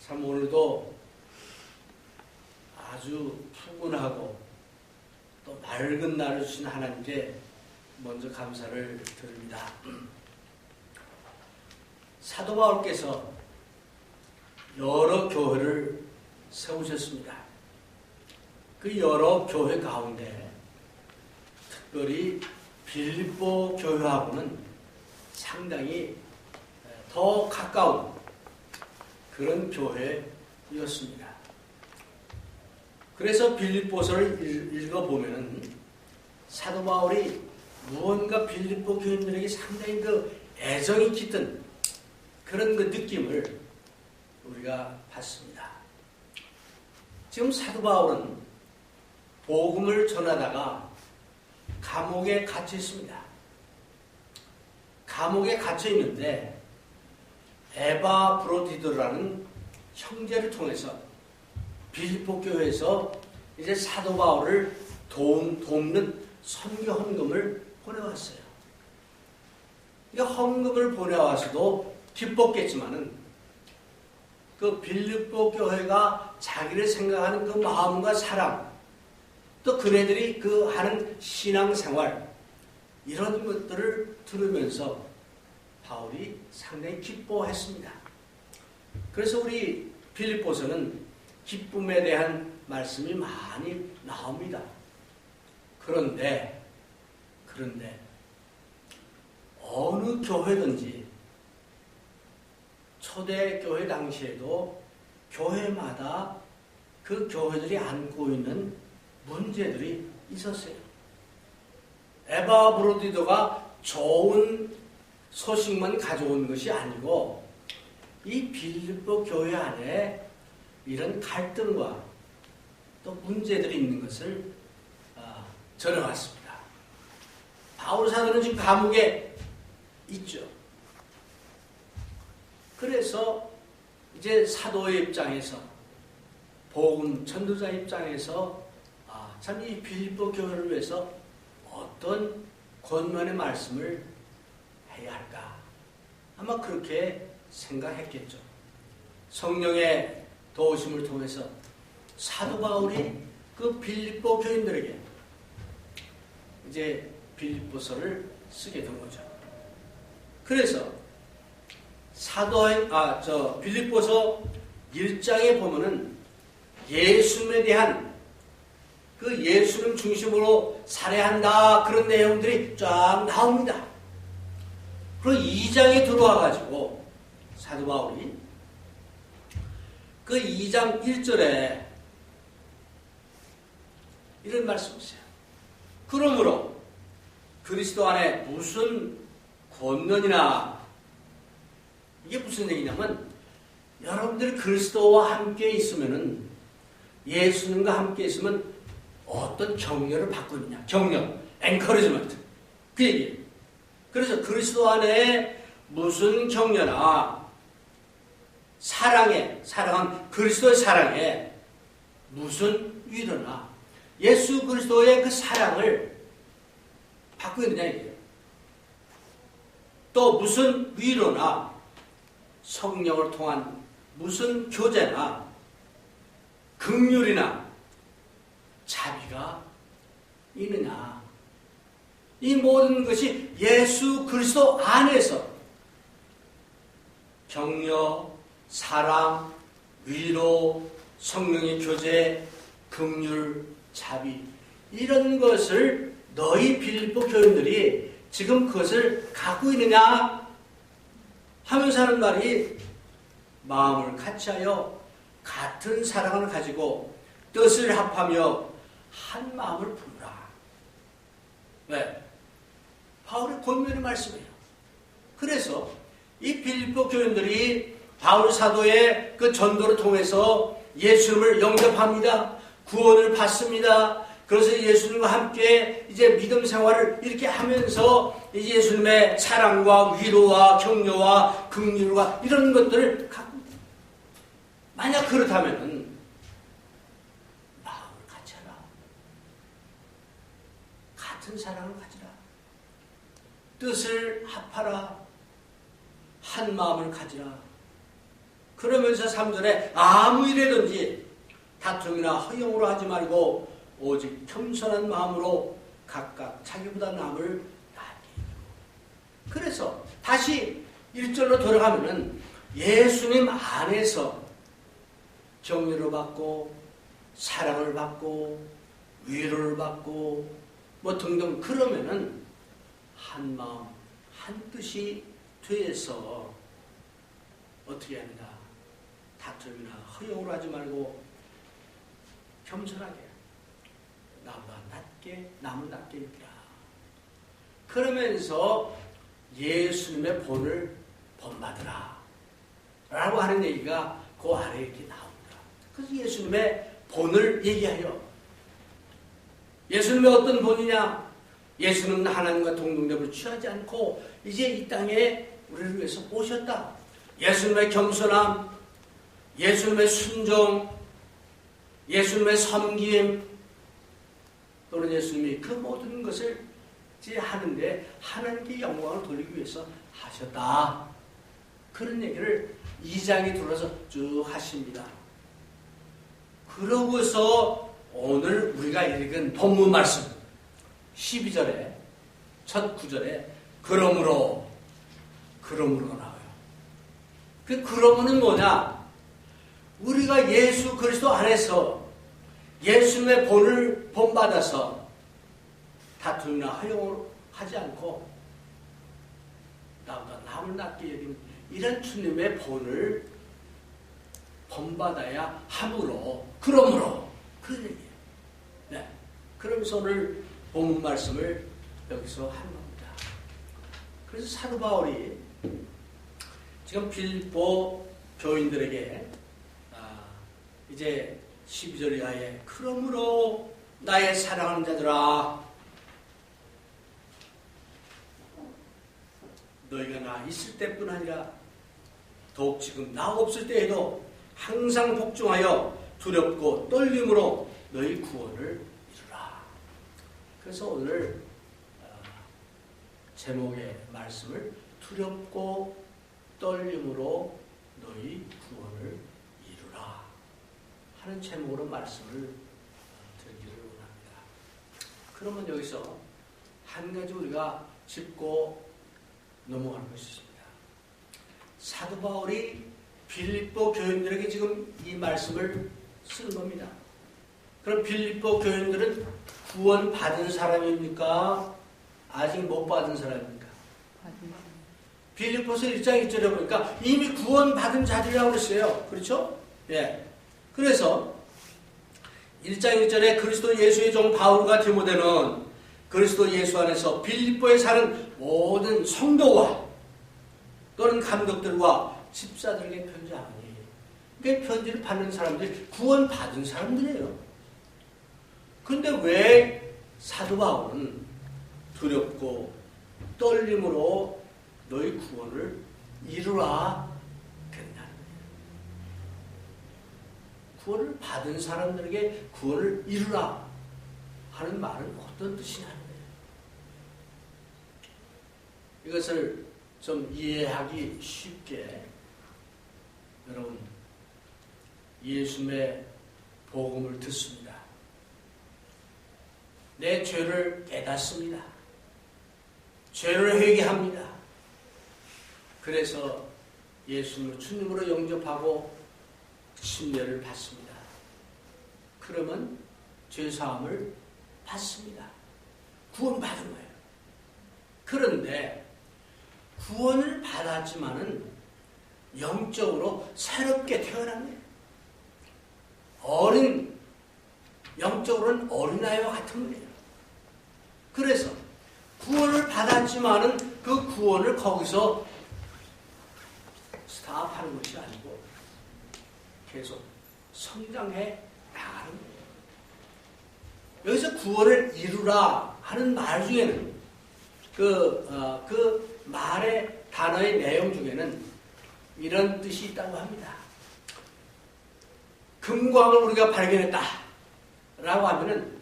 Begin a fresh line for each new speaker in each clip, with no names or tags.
참 오늘도 아주 푸근하고 또 맑은 날을 주신 하나님께 먼저 감사를 드립니다. 사도 바울께서 여러 교회를 세우셨습니다. 그 여러 교회 가운데 특별히 빌립보 교회하고는 상당히 더 가까운 그런 교회였습니다. 그래서 빌립보서를 읽어보면 사도 바울이 무언가 빌립보 교인들에게 상당히 그 애정이 깃든 그런 그 느낌을 우리가 받습니다. 지금 사도 바울은 복음을 전하다가 감옥에 갇혀 있습니다. 감옥에 갇혀 있는데 에바브로디도라는 형제를 통해서 빌립보 교회에서 이제 사도 바울을 돕는 선교 헌금을 보내왔어요. 이 헌금을 보내와서도 기뻤겠지만은 그 빌립보 교회가 자기를 생각하는 그 마음과 사랑, 또 그네들이 그 하는 신앙생활, 이런 것들을 들으면서 바울이 상당히 기뻐했습니다. 그래서 우리 빌립보서는 기쁨에 대한 말씀이 많이 나옵니다. 그런데 어느 교회든지 초대교회 당시에도 교회마다 그 교회들이 안고 있는 문제들이 있었어요. 에바브로디도가 좋은 소식만 가져온 것이 아니고 이 빌립보 교회 안에 이런 갈등과 또 문제들이 있는 것을 전해왔습니다. 바울 사도는 지금 감옥에 있죠. 그래서 이제 사도의 입장에서 복음 전도자 입장에서 참 이 빌립보 교회를 위해서 어떤 권면의 말씀을 해야 할까? 아마 그렇게 생각했겠죠. 성령의 도우심을 통해서 사도 바울이 그 빌립보 교인들에게 이제 빌립보서를 쓰게 된 거죠. 그래서 빌립보서 1장에 보면은 예수님에 대한 그 예수님 중심으로 살해한다 그런 내용들이 쫙 나옵니다. 그리고 2장에 들어와가지고 사도 바울이 그 2장 1절에 이런 말씀이세요. 그러므로 그리스도 안에 무슨 권면이나, 이게 무슨 얘기냐면 여러분들이 그리스도와 함께 있으면은, 예수님과 함께 있으면 어떤 격려를 받고 있느냐. 격려, 엔커리지먼트, 그 얘기예요. 그래서 그리스도 안에 무슨 격려나 사랑한 그리스도의 사랑에 무슨 위로나 예수 그리스도의 그 사랑을 받고 있느냐 이게요. 또 무슨 위로나 성령을 통한 무슨 교제나 긍휼이나 자비가 있느냐. 이 모든 것이 예수 그리스도 안에서 격려, 사랑, 위로, 성령의 교제, 긍휼, 자비, 이런 것을 너희 빌립보 교인들이 지금 그것을 갖고 있느냐 하면서 하는 말이, 마음을 같이하여 같은 사랑을 가지고 뜻을 합하며 한 마음을 품으라. 네, 바울의 권면의 말씀이에요. 그래서 이 빌립보 교인들이 바울 사도의 그 전도를 통해서 예수님을 영접합니다. 구원을 받습니다. 그래서 예수님과 함께 이제 믿음 생활을 이렇게 하면서 이제 예수님의 사랑과 위로와 격려와 긍휼과 이런 것들을 갖고, 만약 그렇다면은 마음을 같이 하라. 같은 사랑을 가지라. 뜻을 합하라. 한 마음을 가지라. 그러면서 3절에 아무 일에든지 다툼이나 허용으로 하지 말고 오직 겸손한 마음으로 각각 자기보다 남을 나에게. 그래서 다시 1절로 돌아가면은 예수님 안에서 격려를 받고 사랑을 받고 위로를 받고 뭐 등등 그러면은 한 마음 한 뜻이 돼서 어떻게 합니다. 다툼이나 허용으로 하지 말고 겸손하게 나보다 낮게 남을 낮게 입라. 그러면서 예수님의 본을 본받으라 라고 하는 얘기가 그 아래에 이렇게 나옵니다. 그래서 예수님의 본을 얘기하여 예수님의 어떤 본이냐? 예수는 하나님과 동등됨을 취하지 않고 이제 이 땅에 우리를 위해서 오셨다. 예수님의 겸손함, 예수님의 순종, 예수님의 섬김, 또는 예수님이 그 모든 것을 이제 하는데 하나님께 영광을 돌리기 위해서 하셨다. 그런 얘기를 2장에 들어서 쭉 하십니다. 그러고서 오늘 우리가 읽은 본문 말씀 12절에 첫 9절에 그러므로가 나와요. 그 그러므는 뭐냐? 우리가 예수 그리스도 안에서 예수님의 본을 본받아서 다툼이나 허용을 하지 않고 나보다 남을 낮게 여기는 이런 주님의 본을 본받아야 함으로 그러므로 그런 얘기예요. 네. 그러면서 오늘 본문 말씀을 여기서 하는 겁니다. 그래서 사도 바울이 지금 빌립보 교인들에게 이제 12절 이하에 그러므로 나의 사랑하는 자들아 너희가 나 있을 때뿐 아니라 더욱 지금 나 없을 때에도 항상 복종하여 두렵고 떨림으로 너희 구원을 이루라. 그래서 오늘 제목의 말씀을 두렵고 떨림으로 너희 구원을 이루라 하는 제목으로 말씀을 드리기를 원합니다. 그러면 여기서 한 가지 우리가 짚고 넘어가는 것이 있습니다. 사도 바울이 빌립보 교인들에게 지금 이 말씀을 쓰는 겁니다. 그럼 빌립보 교인들은 구원 받은 사람입니까? 아직 못 받은 사람입니까? 빌립보서 1장 1절에 보니까 이미 구원 받은 자들이라고 그랬어요. 그렇죠? 예. 그래서 1장 1절에 그리스도 예수의 종 바울과 디모데는 그리스도 예수 안에서 빌립보에 사는 모든 성도와 또는 감독들과 집사들에게 편지하니 그 편지를 받는 사람들이 구원 받은 사람들이에요. 그런데 왜 사도 바울은 두렵고 떨림으로 너희 구원을 이루라 그랬냐는 거예요. 구원을 받은 사람들에게 구원을 이루라 하는 말은 어떤 뜻이냐는 거예요. 이것을 좀 이해하기 쉽게 여러분 예수님의 복음을 듣습니다. 내 죄를 깨닫습니다. 죄를 회개합니다. 그래서 예수님을 주님으로 영접하고 침례를 받습니다. 그러면 죄사함을 받습니다. 구원받은 거예요. 그런데 구원을 받았지만은 영적으로 새롭게 태어난 거예요. 영적으로는 어린아이와 같은 거예요. 그래서 구원을 받았지만은 그 구원을 거기서 스탑하는 것이 아니고 계속 성장해 나가는 거예요. 여기서 구원을 이루라 하는 말 중에는 그 말의 단어의 내용 중에는 이런 뜻이 있다고 합니다. 금광을 우리가 발견했다 라고 하면은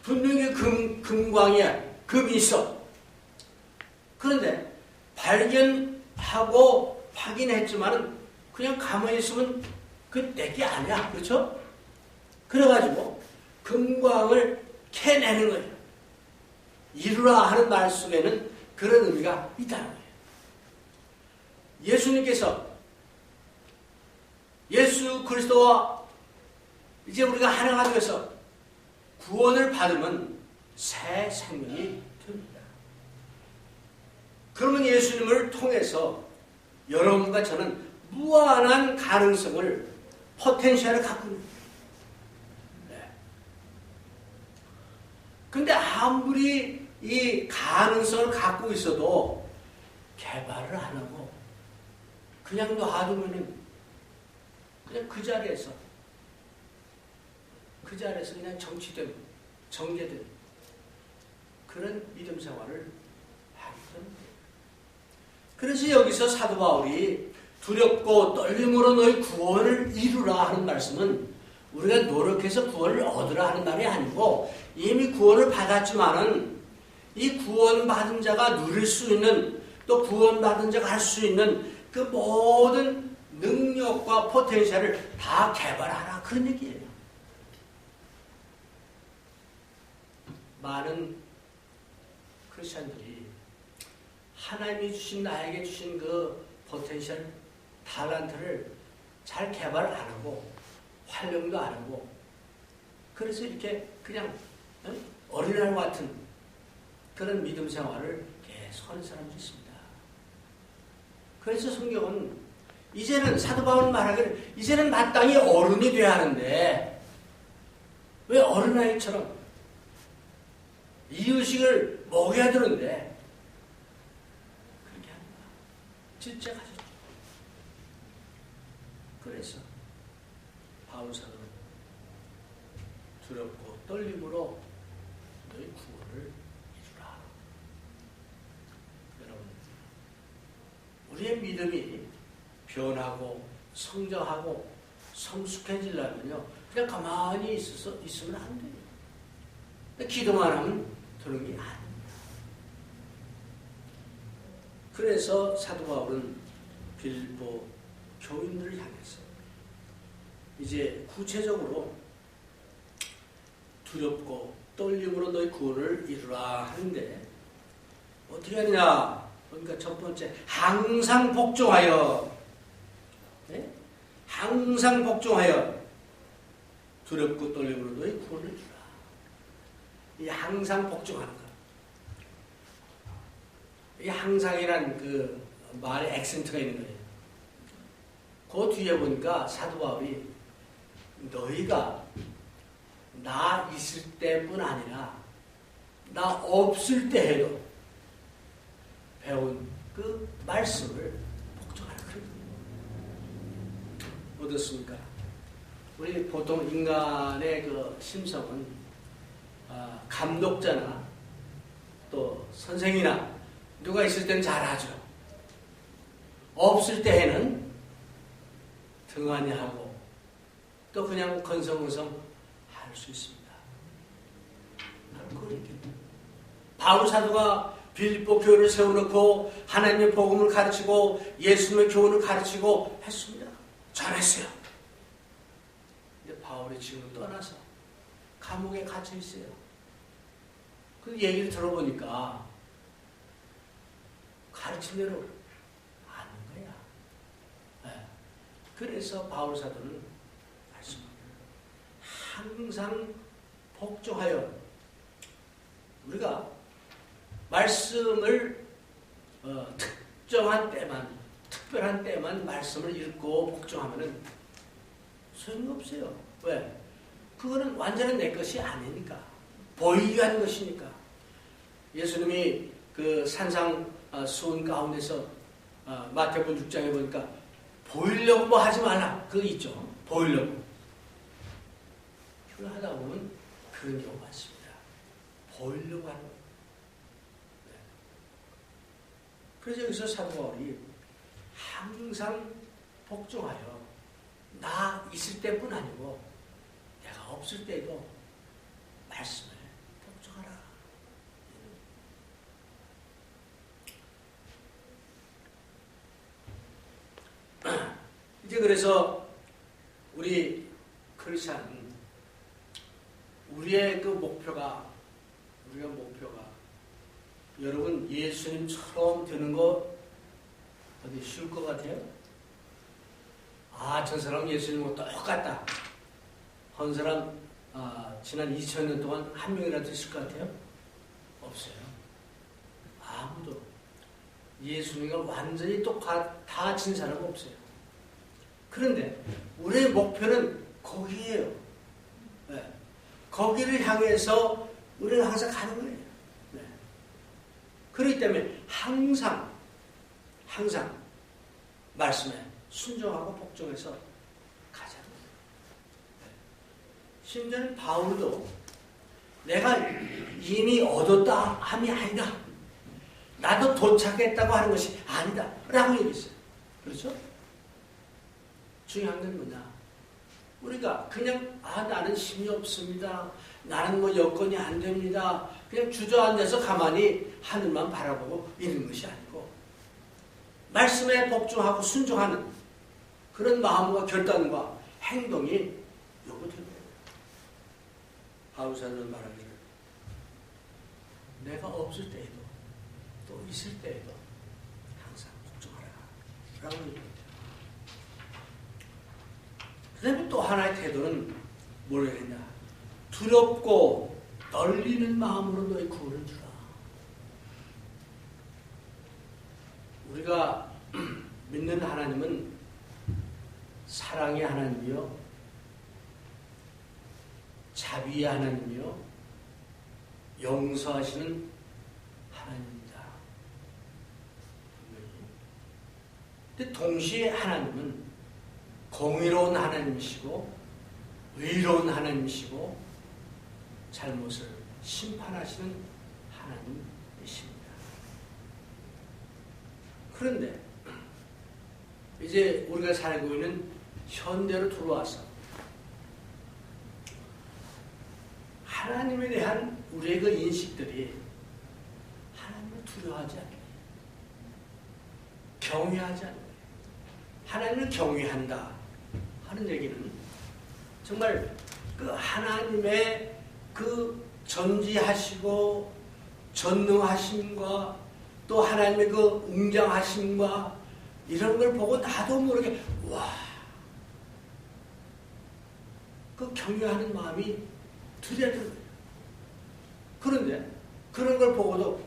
분명히 금광이야. 금이 있어. 그런데 발견하고 확인했지만은 그냥 가만히 있으면 그 내게 아니야. 그렇죠? 그래가지고 금광을 캐내는 거예요. 이루라 하는 말 속에는 그런 의미가 있다는 거예요. 예수님께서 예수 그리스도와 이제 우리가 하나가 되어서 구원을 받으면 새 생명이 됩니다. 그러면 예수님을 통해서 여러분과 저는 무한한 가능성을, 포텐셜을 갖고 있는 거예요. 네. 근데 아무리 이 가능성을 갖고 있어도 개발을 안 하고 그냥 놔두면은 그냥 그 자리에서 그냥 정제된 그런 믿음 생활을 하게 됩니다. 그래서 여기서 사도 바울이 두렵고 떨림으로 너희 구원을 이루라 하는 말씀은 우리가 노력해서 구원을 얻으라 하는 말이 아니고 이미 구원을 받았지만은 이 구원받은 자가 누릴 수 있는, 또 구원받은 자가 할 수 있는 그 모든 능력과 포텐셜을 다 개발하라, 그런 얘기예요. 많은 크리스천들이 하나님이 주신, 나에게 주신 그 포텐셜, 탤런트를 잘 개발 안 하고 활용도 안 하고, 그래서 이렇게 그냥 어린아이 같은 그런 믿음 생활을 계속 하는 사람도 있습니다. 그래서 성경은 이제는, 사도 바울은 말하기를 이제는 마땅히 어른이 돼야 하는데 왜 어린아이처럼 이유식을 먹여야 되는데 그렇게 합니다. 질책하셨죠. 그래서 바울 사도는 두렵고 떨림으로 너희 구원을 이루라. 여러분, 우리의 믿음이 변하고 성장하고 성숙해지려면요, 그냥 가만히 있으면 안 돼요. 기도만 하면 되는 게 아닙니다. 그래서 사도 바울은 빌립보 교인들을 향해서 이제 구체적으로 두렵고 떨림으로 너희 구원을 이루라 하는데 어떻게 하느냐? 그러니까 첫 번째, 항상 복종하여, 네? 항상 복종하여 두렵고 떨림으로 너희 구원을 이루라. 이 항상 복종하는 것. 이 항상이란 그 말에 액센트가 있는 거예요. 그 뒤에 보니까 사도 바울이 너희가 나 있을 때뿐 아니라 나 없을 때 해도 배운 그 말씀을 복종하라. 어떻습니까? 우리 보통 인간의 그 심성은 감독자나 또 선생이나 누가 있을 때는 잘하죠. 없을 때에는 등한히 하고 또 그냥 건성건성 할 수 있습니다. 바울 사도가 빌립보 교회를 세워놓고 하나님의 복음을 가르치고 예수님의 교훈을 가르치고 했습니다. 잘했어요. 근데 바울이 지금 떠나서 감옥에 갇혀 있어요. 그 얘기를 들어보니까 가르친 대로 아는 거야. 네. 그래서 바울 사도는 말씀합니다. 항상 복종하여, 우리가 말씀을 특정한 때만, 특별한 때만 말씀을 읽고 복종하면은 소용이 없어요. 왜? 그거는 완전히 내 것이 아니니까. 보이게 하는 것이니까. 예수님이 그 산상 수훈 가운데서 마태복음 6장에 보니까 보이려고 뭐 하지 말라. 그거 있죠. 보이려고. 그걸 하다 보면 그런 경우 많습니다. 보이려고 하는 거예요. 네. 그래서 여기서 사도 바울이 항상 복종하여 나 있을 때뿐 아니고 내가 없을 때도 말씀을 복종하라. 이제 이제 그래서 우리 크리스찬은 우리의 그 목표가 여러분 예수님처럼 되는 거 어디 쉬울 것 같아요? 저 사람 예수님과 똑같다 한 사람 지난 2000년 동안 한 명이라도 있을 것 같아요? 없어요. 아무도 예수님과 완전히 똑같아진 사람은 없어요. 그런데 우리의 목표는 거기에요. 네. 거기를 향해서 우리는 항상 가는 거예요. 네. 그렇기 때문에 항상 말씀에 순종하고 복종해서 가자. 네. 심지어는 바울도 내가 이미 얻었다 함이 아니다. 나도 도착했다고 하는 것이 아니다. 라고 얘기했어요. 그렇죠? 중요한 건 뭐냐? 우리가 그냥 나는 힘이 없습니다. 나는 뭐 여건이 안 됩니다. 그냥 주저앉아서 가만히 하늘만 바라보고 있는 것이 아니고 말씀에 복종하고 순종하는 그런 마음과 결단과 행동이 요구됩니다. 바울사는 말하기를 내가 없을 때에도 또 있을 때에도 항상 복종하라 라고 얘기합니다. 그 다음에 또 하나의 태도는 뭘 했냐? 두렵고 떨리는 마음으로 너의 구원을 주라. 우리가 믿는 하나님은 사랑의 하나님이요, 자비의 하나님이요, 용서하시는 하나님입니다. 근데 동시에 하나님은 공의로운 하나님이시고 의로운 하나님이시고 잘못을 심판하시는 하나님이십니다. 그런데 이제 우리가 살고 있는 현대로 들어와서 하나님에 대한 우리의 그 인식들이 하나님을 두려워하지 않게, 경외하지 않게, 하나님을 경외한다 하는 얘기는 정말 그 하나님의 그 전지하시고 전능하심과 또 하나님의 그 웅장하심과 이런 걸 보고 나도 모르게 그 경외하는 마음이 들여야 거예요. 그런데 그런 걸 보고도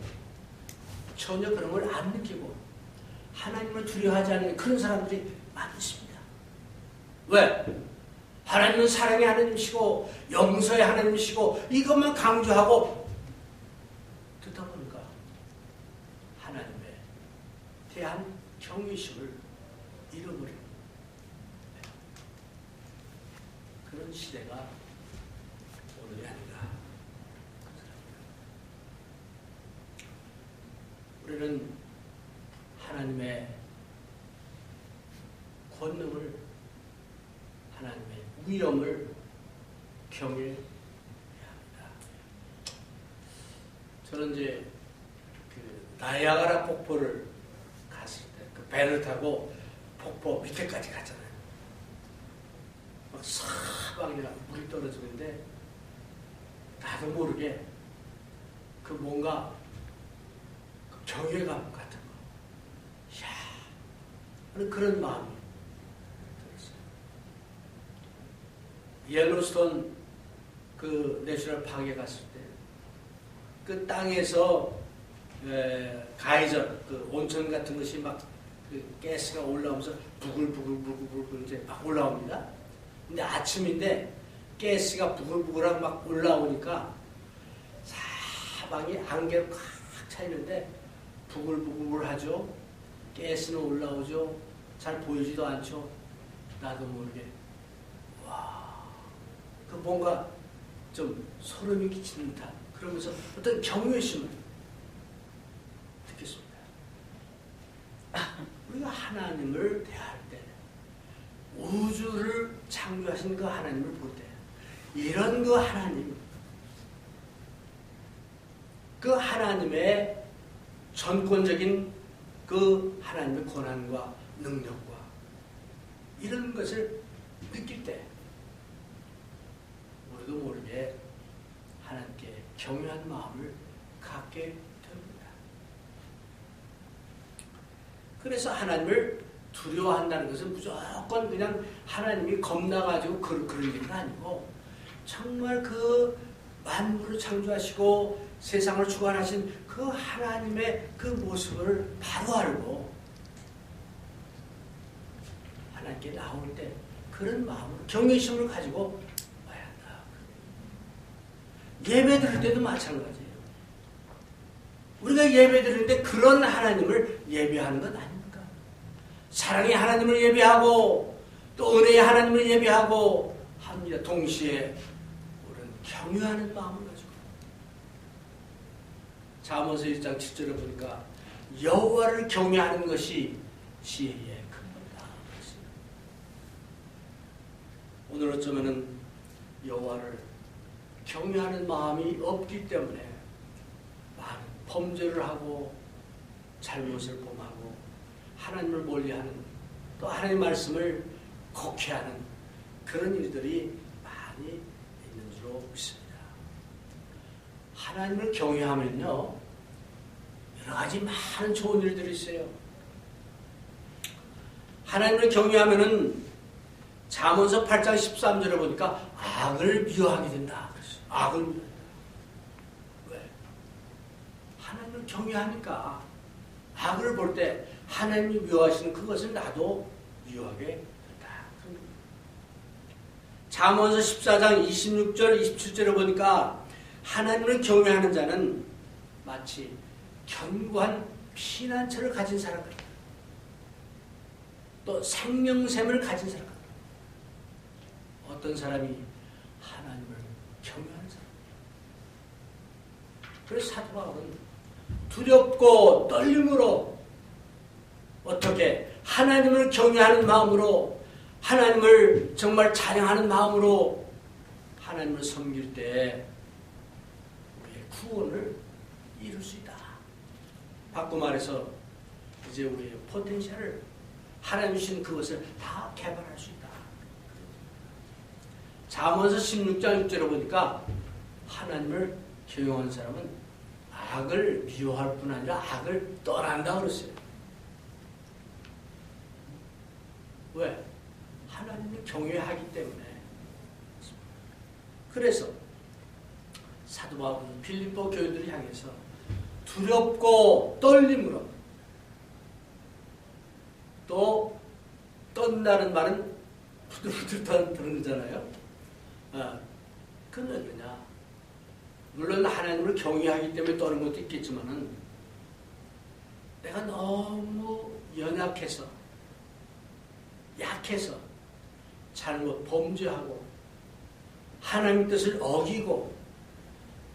전혀 그런 걸 안 느끼고 하나님을 두려워하지 않는 그런 사람들이 많이 있습니다. 왜? 하나님은 사랑의 하나님이시고 용서의 하나님이시고 이것만 강조하고 듣다 보니까 하나님에 대한 경외심을 잃어버리는 그런 시대가 오늘이 아닌가. 우리는 하나님의 권능을, 하나님의 위엄을 경외해야 합니다. 저는 이제 그 나이아가라 폭포를 갔을 때 그 배를 타고 폭포 밑에까지 갔잖아요. 막 사방이나 물이 떨어지고 있는데 나도 모르게 그 뭔가 그 경외감 같은 거, 이야 하는 그런 마음이 들었어요. 옐로스톤 그 내셔널 파크에 갔을 때 그 땅에서 가이저 그 온천 같은 것이 막 그 가스가 올라오면서 부글부글 이제 막 올라옵니다. 근데 아침인데 가스가 부글부글하고 막 올라오니까 사방이 안개로 꽉 차 있는데 부글부글하죠. 가스는 올라오죠. 잘 보이지도 않죠. 나도 모르게 그 뭔가 좀 소름이 끼치는 듯한 그러면서 어떤 경외심을 느꼈습니다. 우리가 하나님을 대할 때, 우주를 창조하신 그 하나님을 볼 때, 이런 그 하나님, 그 하나님의 전권적인 그 하나님의 권한과 능력과 이런 것을 느낄 때 우리도 모르게 하나님께 경외한 마음을 갖게 됩니다. 그래서 하나님을 두려워한다는 것은 무조건 그냥 하나님이 겁나가지고 그런 일은 아니고 정말 그 만물을 창조하시고 세상을 주관하신 그 하나님의 그 모습을 바로 알고 하나님께 나올 때 그런 마음으로 경외심을 가지고 와야 한다. 예배 드릴 때도 마찬가지예요. 우리가 예배 드리는데 그런 하나님을 예배하는 것 아닙니까? 사랑의 하나님을 예배하고 또 은혜의 하나님을 예배하고 합니다. 동시에 우리는 경외하는 마음을 가지고 잠언서 1장 7절에 보니까 여호와를 경외하는 것이 지혜의 근본이다. 오늘 어쩌면은 여호와를 경외하는 마음이 없기 때문에 많은 범죄를 하고 잘못을 범하고 하나님을 멀리하는 또 하나님의 말씀을 곡해하는 그런 일들이 많이 있는 줄로 믿습니다. 하나님을 경외하면요 여러 가지 많은 좋은 일들이 있어요. 하나님을 경외하면은 잠언서 8장 13절에 보니까 악을 미워하게 된다. 악을 미워한다. 왜? 하나님을 경외하니까 악을 볼 때 하나님이 미워하시는 그것을 나도 미워하게 된다. 잠언서 14장 26절 27절에 보니까 하나님을 경외하는 자는 마치 견고한 피난처를 가진 사람 같다. 또 생명샘을 가진 사람 같다. 어떤 사람이 하나님을 경외하는 사람. 그래서 사도 바울은 두렵고 떨림으로 어떻게 하나님을 경외하는 마음으로 하나님을 정말 찬양하는 마음으로 하나님을 섬길 때 우리의 구원을 이룰 수 있다. 바꿔 말해서 이제 우리의 포텐셜을 하나님 주신 그것을 다 개발할 수 있다. 잠언서 16장 6절에 보니까 하나님을 경외하는 사람은 악을 미워할 뿐 아니라 악을 떠난다 그랬어요. 왜? 하나님을 경외하기 때문에. 그래서 사도 바울은 빌립보 교인들을 향해서 두렵고 떨림으로 또 떤다는 말은 부들부들 떠는 거잖아요. 그건 왜 그러냐? 물론 하나님을 경외하기 때문에 떠는 것도 있겠지만은 내가 너무 연약해서 약해서 잘못 범죄하고 하나님 뜻을 어기고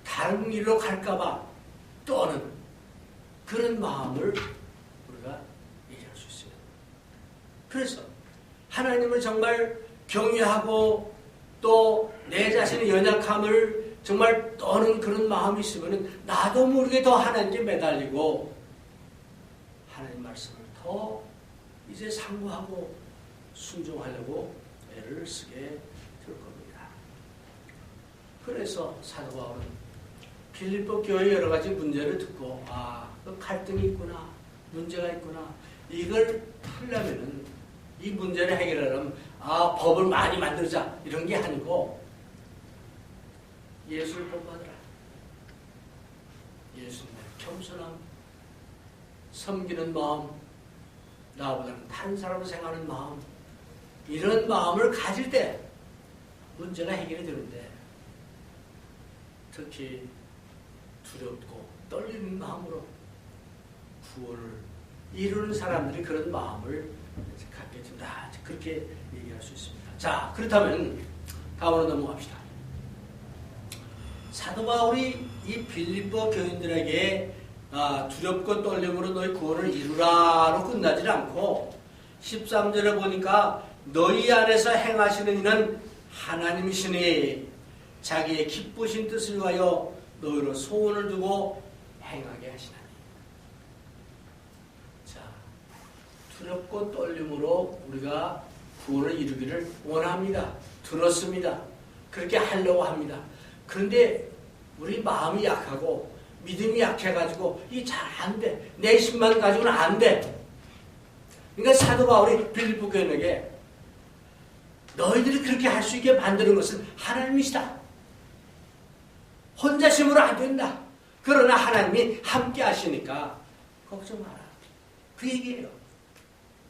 다른 길로 갈까봐 떠는 그런 마음을 우리가 얘기할 수 있어요. 그래서 하나님을 정말 경외하고 또 내 자신의 연약함을 정말 떠는 그런 마음이 있으면 나도 모르게 더 하나님께 매달리고 하나님 말씀을 더 이제 상고하고 순종하려고 애를 쓰게 될 겁니다. 그래서 사도 바울은 빌립보 교회의 여러 가지 문제를 듣고 그 갈등이 있구나, 문제가 있구나, 이걸 풀려면은 이 문제를 해결하려면 법을 많이 만들자 이런 게 아니고 예수를 본받으라. 예수님의 겸손함, 섬기는 마음, 나보다는 다른 사람을 생각하는 마음, 이런 마음을 가질 때 문제가 해결이 되는데 특히 두렵고 떨리는 마음으로 구원을 이루는 사람들이 그런 마음을 갖게 된다. 그렇게 얘기할 수 있습니다. 자, 그렇다면 다음으로 넘어갑시다. 사도 바울이 이 빌립보 교인들에게 두렵고 떨림으로 너희 구원을 이루라로 끝나지 않고 13절에 보니까 너희 안에서 행하시는 이는 하나님이시니 자기의 기쁘신 뜻을 위하여 너희로 소원을 두고 행하게 하시나니. 자, 두렵고 떨림으로 우리가 구원을 이루기를 원합니다. 들었습니다. 그렇게 하려고 합니다. 그런데 우리 마음이 약하고 믿음이 약해가지고 이 잘 안 돼. 내심만 가지고는 안 돼. 그러니까 사도 바울이 빌립보 교인에게 너희들이 그렇게 할 수 있게 만드는 것은 하나님이시다. 혼자심으로 안 된다. 그러나 하나님이 함께 하시니까 걱정 마라. 그 얘기예요.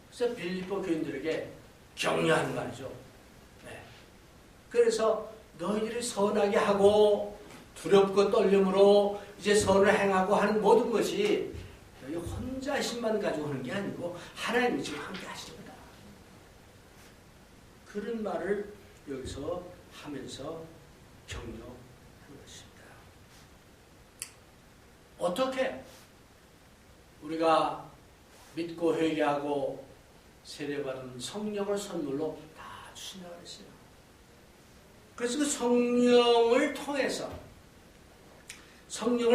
그래서 빌립보 교인들에게 격려하는 말이죠. 네. 그래서 너희들이 선하게 하고 두렵고 떨림으로 이제 선을 행하고 하는 모든 것이 너희 혼자심만 가지고 하는 게 아니고 하나님이 지금 함께 하시는 그런 말을 여기서 하면서 격려하는 것입니다. 어떻게 우리가 믿고 회개하고 세례받은 성령을 선물로 다 주신다고 했어요. 그래서 그 성령을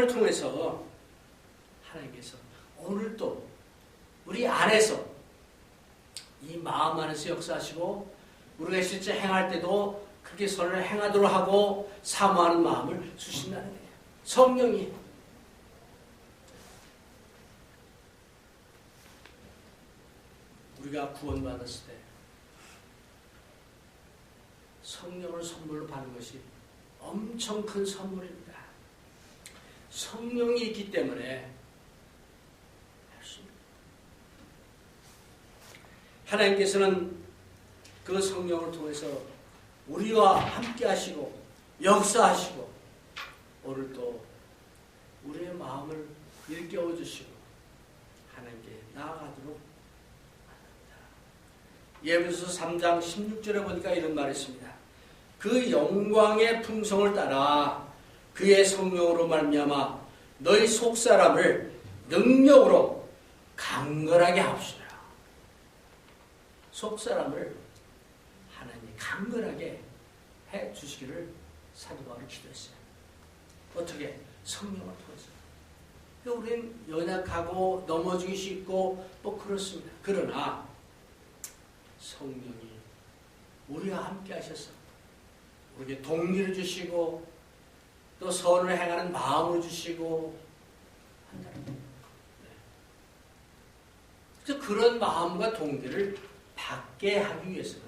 통해서 하나님께서 오늘도 우리 안에서 이 마음 안에서 역사하시고 우리가 실제 행할 때도 그렇게 선을 행하도록 하고 사모하는 마음을 주신다는 거예요. 성령이. 우리가 구원받았을 때 성령을 선물로 받는 것이 엄청 큰 선물입니다. 성령이 있기 때문에 할 수 있습니다. 하나님께서는 그 성령을 통해서 우리와 함께 하시고 역사하시고 오늘도 우리의 마음을 일깨워 주시고 하나님께 나아가도록 합니다. 예배소서 3장 16절에 보니까 이런 말이 있습니다. 그 영광의 풍성을 따라 그의 성령으로 말미암아 너희 속사람을 능력으로 강건하게 하옵시라. 속사람을 하나님이 강건하게 해 주시기를 사도 바울이 기도했어요. 어떻게? 성령을 통해서. 우리는 연약하고 넘어지기 쉽고 뭐 그렇습니다. 그러나 성령이 우리와 함께 하셔서 우리에게 동기를 주시고 또 선을 행하는 마음을 주시고 한다는 거예요. 그래서 그런 마음과 동기를 받게 하기 위해서는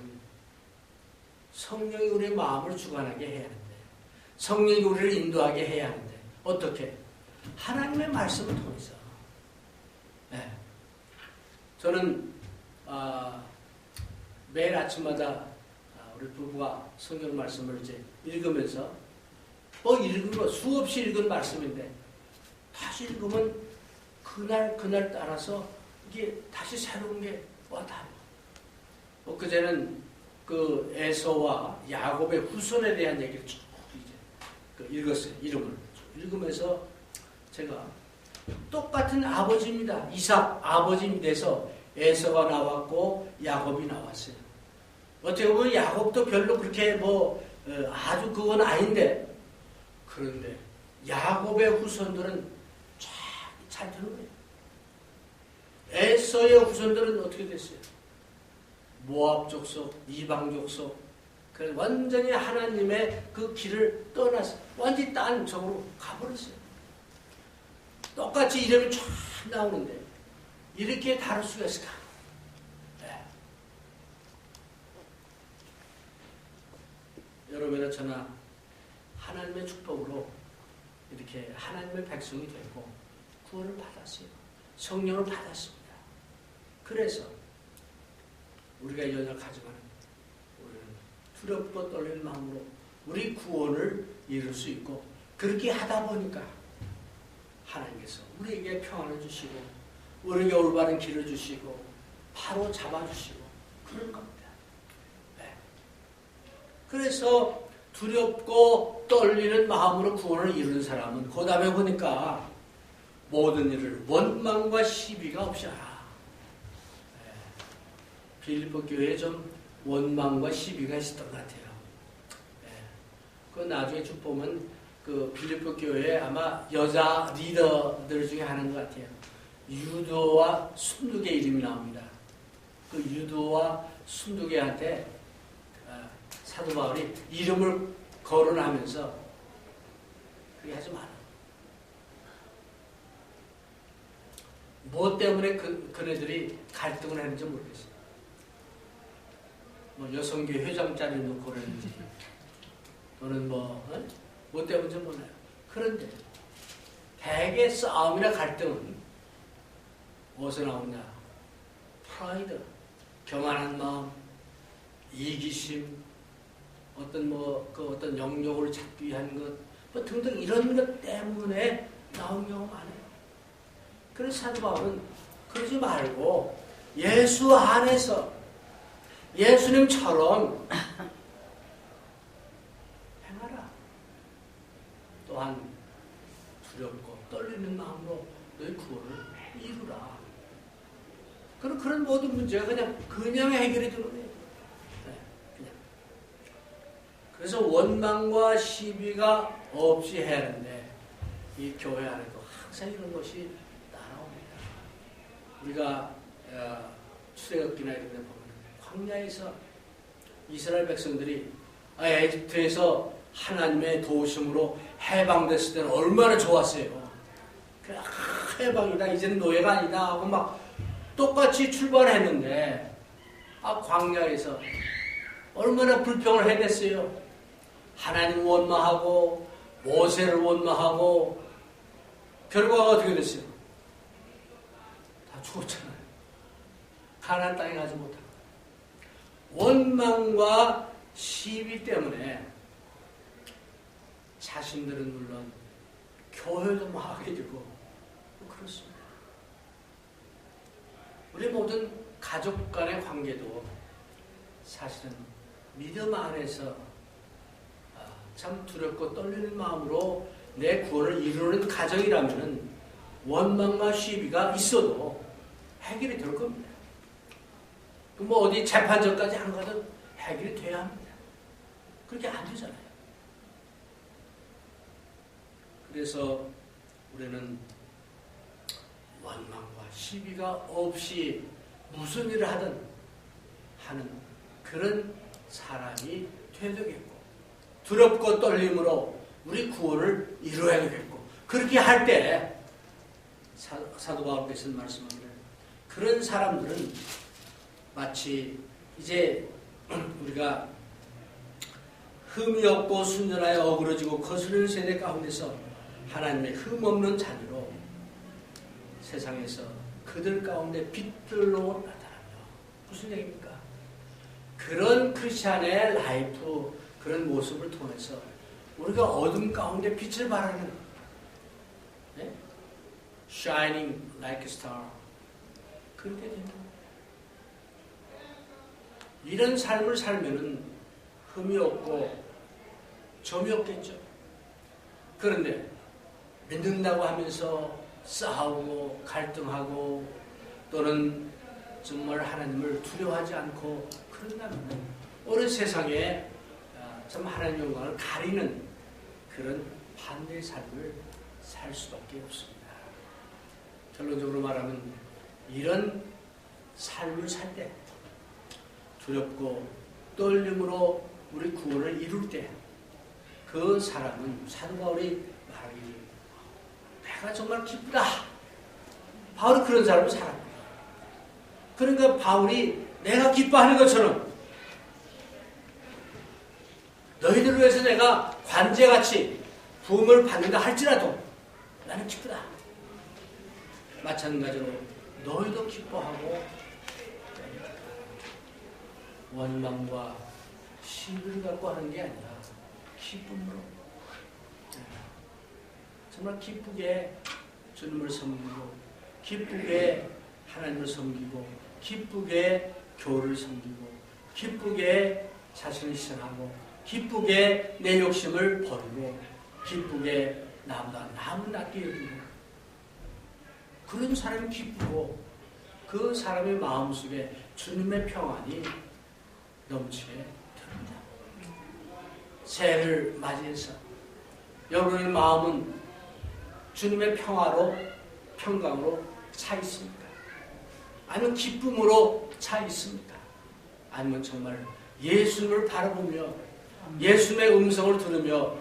성령이 우리의 마음을 주관하게 해야 하는데 성령이 우리를 인도하게 해야 하는데 어떻게? 하나님의 말씀을 통해서. 네. 저는 매일 아침마다 우리 부부가 성경 말씀을 이제 읽으면서 읽은 거 수없이 읽은 말씀인데 다시 읽으면 그날 따라서 이게 다시 새로운 게 와닿아요. 그제는 그 에서와 야곱의 후손에 대한 얘기를 쭉 이제 읽었어요. 이름을 읽으면서 제가 똑같은 아버지입니다. 이삭 아버지이 돼서 에서가 나왔고 야곱이 나왔어요. 어떻게 보면 야곱도 별로 그렇게 아주 그건 아닌데 그런데 야곱의 후손들은 잘 되는 거예요. 에서의 후손들은 어떻게 됐어요? 모압 족속, 이방 족속, 그래서 완전히 하나님의 그 길을 떠나서 완전히 딴 쪽으로 가버렸어요. 똑같이 이름이 쫙 나오는데 이렇게 다를 수가 있을까? 네. 여러분이나 저나 하나님의 축복으로 이렇게 하나님의 백성이 되고 구원을 받았어요. 성령을 받았습니다. 그래서 우리가 연약하지만 우리는 두렵고 떨리는 마음으로 우리 구원을 이룰 수 있고 그렇게 하다 보니까 하나님께서 우리에게 평안을 주시고 우리에게 올바른 길을 주시고 바로 잡아주시고 그런 겁니다. 네. 그래서 두렵고 떨리는 마음으로 구원을 이루는 사람은 그 다음에 보니까 모든 일을 원망과 시비가 없이 하라. 빌립보 교회에 좀 원망과 시비가 있었던 것 같아요. 그 나중에 쭉 보면 그 빌립보 교회에 아마 여자 리더들 중에 하나인 것 같아요. 유도와 순두의 이름이 나옵니다. 그 유도와 순두개한테 사도 바울이 이름을 거론하면서 그렇게 하지 마라. 뭐 때문에 그네들이 갈등을 했는지 모르겠어요. 뭐 여성계 회장 자리 놓고 그랬는지 또는 뭐 때문인지 몰라요. 그런데 대개 싸움이나 갈등은 어디서 나오냐? 프라이드, 교만한 마음, 이기심, 어떤 영역을 찾기 위한 것, 뭐 등등 이런 것 때문에 나온 경우가 많아요. 그래서 사도 바울은 그러지 말고 예수 안에서 예수님처럼 행하라. 또한 두렵고 떨리는 마음으로 너희 구원을 이루라. 그런 모든 문제가 그냥 해결이 되는 거예요. 그냥. 그래서 원망과 시비가 없이 해야 하는데 이 교회 안에도 항상 이런 것이 따라옵니다. 우리가 출애굽기나 이런 데 보면 광야에서 이스라엘 백성들이 에집트에서 하나님의 도우심으로 해방됐을 때는 얼마나 좋았어요. 해방이다, 이제는 노예가 아니다 하고 막 똑같이 출발했는데 광야에서 얼마나 불평을 해댔어요. 하나님 원망하고 모세를 원망하고 결과가 어떻게 됐어요? 다 죽었잖아요. 가나안 땅에 가지 못하고. 원망과 시비 때문에 자신들은 물론 교회도 망하게 되고 그렇습니다. 우리 모든 가족 간의 관계도 사실은 믿음 안에서 참 두렵고 떨리는 마음으로 내 구원을 이루는 가정이라면 원망과 시비가 있어도 해결이 될 겁니다. 뭐 어디 재판전까지 안 가도 해결이 돼야 합니다. 그렇게 안 되잖아요. 그래서 우리는 원망과 시비가 없이 무슨 일을 하든 하는 그런 사람이 되어야 되겠고, 두렵고 떨림으로 우리 구원을 이루어야 되겠고, 그렇게 할 때 사도 바울께서 말씀합니다. 그런 사람들은 마치 이제 우리가 흠이 없고 순전하여 어그러지고 거스르는 세대 가운데서 하나님의 흠 없는 자녀로 세상에서 그들 가운데 빛들로 나타나며, 무슨 얘기입니까? 그런 크리스찬의 라이프, 그런 모습을 통해서 우리가 어둠 가운데 빛을 발하는, 네? Shining like a star, 그렇게 된다. 이런 삶을 살면은 흠이 없고 점이 없겠죠. 그런데 믿는다고 하면서 싸우고 갈등하고 또는 정말 하나님을 두려워하지 않고 그런다면 어느 세상에 참 하나님 영광을 가리는 그런 반대의 삶을 살 수밖에 없습니다. 결론적으로 말하면 이런 삶을 살 때 두렵고 떨림으로 우리 구원을 이룰 때 그 사람은 사도 바울이 말하기를 내가 정말 기쁘다. 바울이 그런 사람을 살았다. 그러니까 바울이 내가 기뻐하는 것처럼 너희들을 위해서 내가 관제같이 부음을 받는다 할지라도 나는 기쁘다. 마찬가지로 너희도 기뻐하고 원망과 시비를 갖고 하는 게 아니라 기쁨으로 정말 기쁘게 주님을 섬기고 기쁘게 하나님을 섬기고 기쁘게 교회를 섬기고 기쁘게 자신을 희생하고 기쁘게 내 욕심을 버리고 기쁘게 나보다 남을 낫게 여기고 그런 사람이 기쁘고 그 사람의 마음속에 주님의 평안이 넘치게 됩니다. 새해를 맞이해서 여러분의 마음은 주님의 평화로 평강으로 차 있습니까? 아니면 기쁨으로 차 있습니까? 아니면 정말 예수님을 바라보며 예수님의 음성을 들으며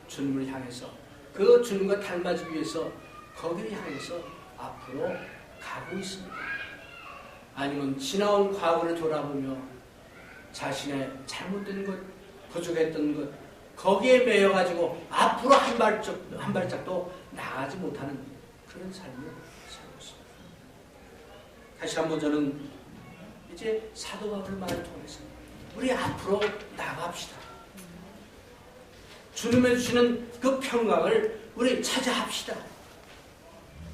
주님을 향해서 그 주님과 닮아지기 위해서 거기를 향해서 앞으로 가고 있습니다. 아니면 지나온 과거를 돌아보며 자신의 잘못된 것, 부족했던 것 거기에 매여가지고 앞으로 한 발짝도 나가지 못하는 그런 삶을 살고 있습니다. 다시 한번 저는 이제 사도 바울의 말을 통해서 우리 앞으로 나갑시다. 주님의 주시는 그 평강을 우리 찾아합시다.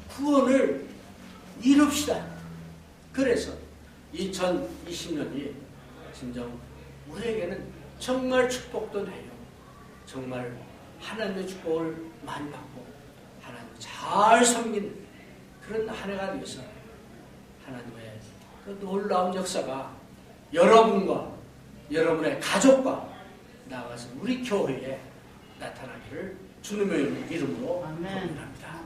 구원을 이룹시다. 그래서 2020년이 진정 우리에게는 정말 축복도 내요. 정말 하나님의 축복을 많이 받고 하나님을 잘 섬기는 그런 한 해가 되어서 하나님의 그 놀라운 역사가 여러분과 여러분의 가족과 나아가서 우리 교회에 나타나기를 주님의 이름으로 축원합니다.